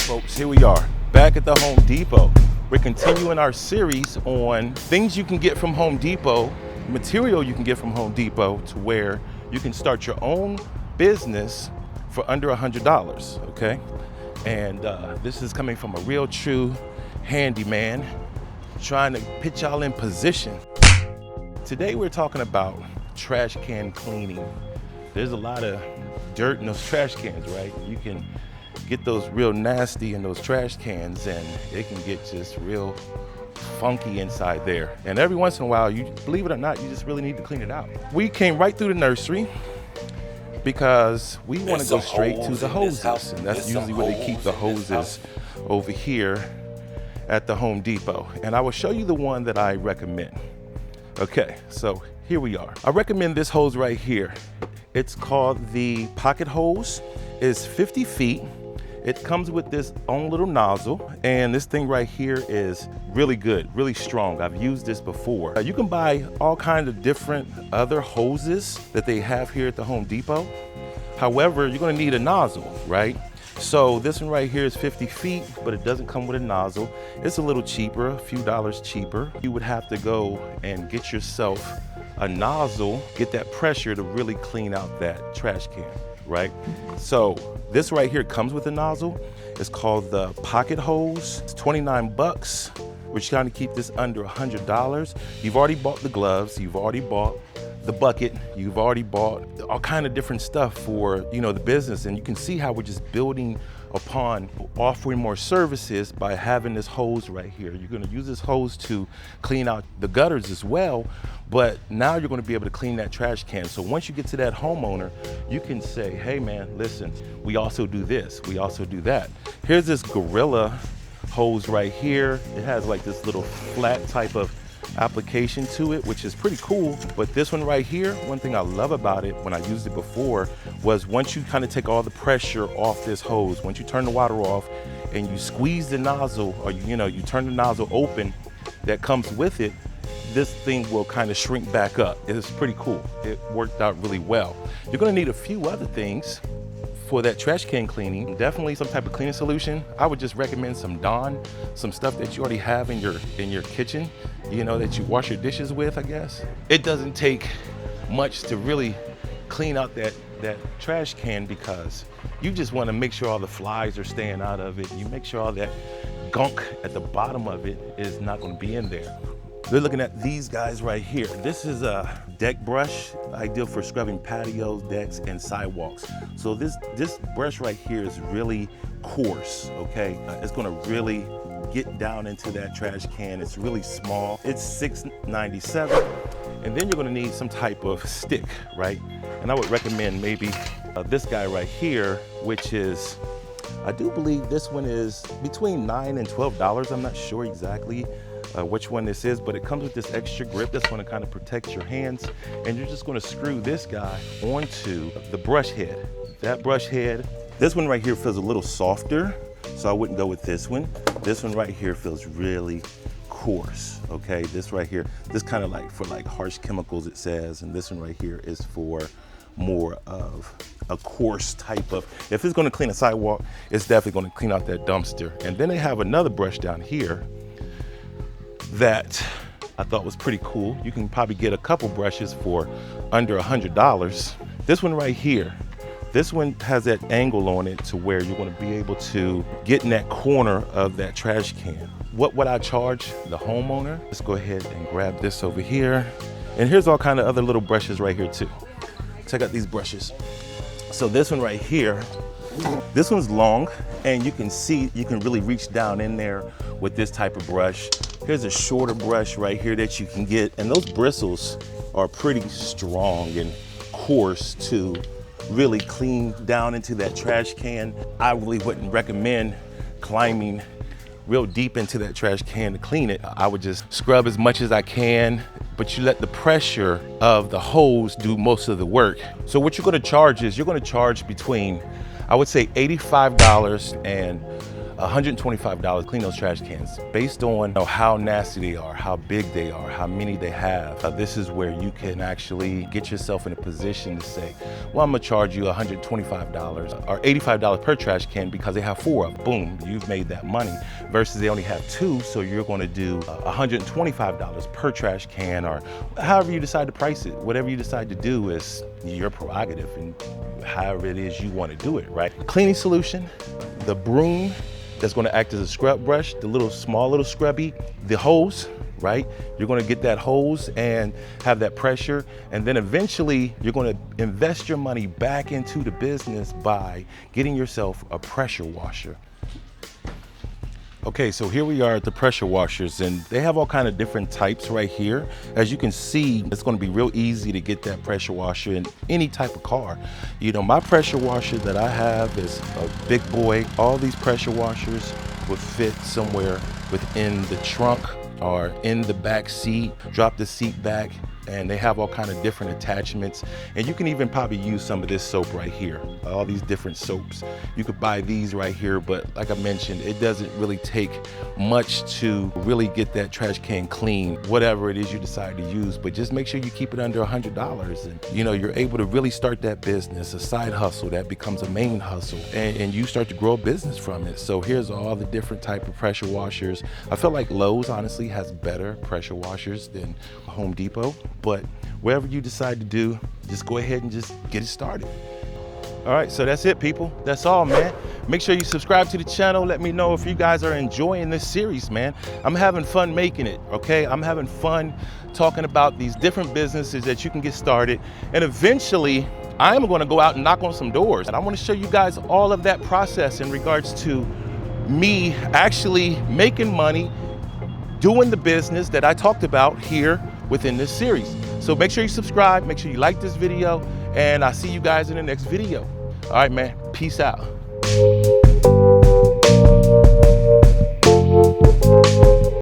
folks, here we are back at the Home Depot. We're continuing our series on things you can get from Home Depot, material you can get from Home Depot to where you can start your own business for under $100, okay? And this is coming from a real true handyman trying to put y'all in position. Today we're talking about trash can cleaning. There's a lot of dirt in those trash cans, right? You can get those real nasty in those trash cans and it can get just real funky inside there. And every once in a while, you believe it or not, you just really need to clean it out. We came right through the nursery because we want to go straight to the hoses. And that's usually where they keep the hoses over here at the Home Depot. And I will show you the one that I recommend. Okay, so here we are. I recommend this hose right here. It's called the pocket hose. It's 50 feet. It comes with this own little nozzle, and this thing right here is really good, really strong. I've used this before. You can buy all kinds of different other hoses that they have here at the Home Depot. However, you're gonna need a nozzle, right? So this one right here is 50 feet, but it doesn't come with a nozzle. It's a little cheaper, a few dollars cheaper. You would have to go and get yourself a nozzle, get that pressure to really clean out that trash can, right? So this right here comes with a nozzle. It's called the pocket hose. It's 29 bucks. We're trying to keep this under $100. You've already bought the gloves. You've already bought the bucket. You've already bought all kind of different stuff for, you know, the business. And you can see how we're just building upon offering more services by having this hose right here. You're going to use this hose to clean out the gutters as well, but now you're going to be able to clean that trash can. So once you get to that homeowner, you can say, hey man, listen, we also do this, we also do that. Here's this Gorilla hose right here. It has like this little flat type of application to it, which is pretty cool. But this one right here, one thing I love about it when I used it before was once you kind of take all the pressure off this hose, once you turn the water off and you squeeze the nozzle, or you turn the nozzle open that comes with it, this thing will kind of shrink back up. It's pretty cool. It worked out really well. You're going to need a few other things for that trash can cleaning. Definitely some type of cleaning solution. I would just recommend some Dawn, some stuff that you already have in your kitchen, that you wash your dishes with, I guess. It doesn't take much to really clean out that trash can because you just want to make sure all the flies are staying out of it. You make sure all that gunk at the bottom of it is not going to be in there. We're looking at these guys right here. This is a deck brush, ideal for scrubbing patios, decks, and sidewalks. So this brush right here is really coarse, okay? It's gonna really get down into that trash can. It's really small. It's $6.97. And then you're gonna need some type of stick, right? And I would recommend maybe this guy right here, which is, I do believe this one is between $9 and $12. I'm not sure exactly which one this is, but it comes with this extra grip that's going to kind of protect your hands, and you're just going to screw this guy onto the brush head. That brush head, this one right here feels a little softer, so I wouldn't go with this one. This one right here feels really coarse, okay? This right here, this kind of like for like harsh chemicals, it says, and this one right here is for more of a coarse type of, if it's going to clean a sidewalk, it's definitely going to clean out that dumpster. And then they have another brush down here that I thought was pretty cool. You can probably get a couple brushes for under $100. This one right here, this one has that angle on it to where you're going to be able to get in that corner of that trash can. What would I charge the homeowner? Let's go ahead and grab this over here. And here's all kind of other little brushes right here too. Check out these brushes. So this one right here, this one's long, and you can see, you can really reach down in there with this type of brush. Here's a shorter brush right here that you can get, and those bristles are pretty strong and coarse to really clean down into that trash can. I really wouldn't recommend climbing real deep into that trash can to clean it. I would just scrub as much as I can, but you let the pressure of the hose do most of the work. So what you're gonna charge is, you're gonna charge between, I would say $85 and $125 clean those trash cans based on how nasty they are, how big they are, how many they have. This is where you can actually get yourself in a position to say, well, I'm gonna charge you $125 or $85 per trash can because they have 4 of them. Boom, you've made that money, versus they only have 2, so you're gonna do $125 per trash can, or however you decide to price it. Whatever you decide to do is your prerogative, and however it is you wanna do it, right? Cleaning solution, the broom that's going to act as a scrub brush, the small little scrubby, the hose, right? You're going to get that hose and have that pressure, and then eventually you're going to invest your money back into the business by getting yourself a pressure washer. Okay, so here we are at the pressure washers, and they have all kind of different types right here. As you can see, it's going to be real easy to get that pressure washer in any type of car. You know, my pressure washer that I have is a big boy. All these pressure washers would fit somewhere within the trunk or in the back seat. Drop the seat back, and they have all kind of different attachments. And you can even probably use some of this soap right here, all these different soaps. You could buy these right here, but like I mentioned, it doesn't really take much to really get that trash can clean, whatever it is you decide to use, but just make sure you keep it under $100. And you know, you're able to really start that business, a side hustle that becomes a main hustle, and you start to grow a business from it. So here's all the different type of pressure washers. I feel like Lowe's honestly has better pressure washers than Home Depot, but whatever you decide to do, just go ahead and just get it started. All right, so that's it, people. That's all, man. Make sure you subscribe to the channel. Let me know if you guys are enjoying this series, man. I'm having fun making it, okay? I'm having fun talking about these different businesses that you can get started, and eventually I'm going to go out and knock on some doors, and I want to show you guys all of that process in regards to me actually making money doing the business that I talked about here within this series. So make sure you subscribe, make sure you like this video, and I'll see you guys in the next video. All right, man, peace out.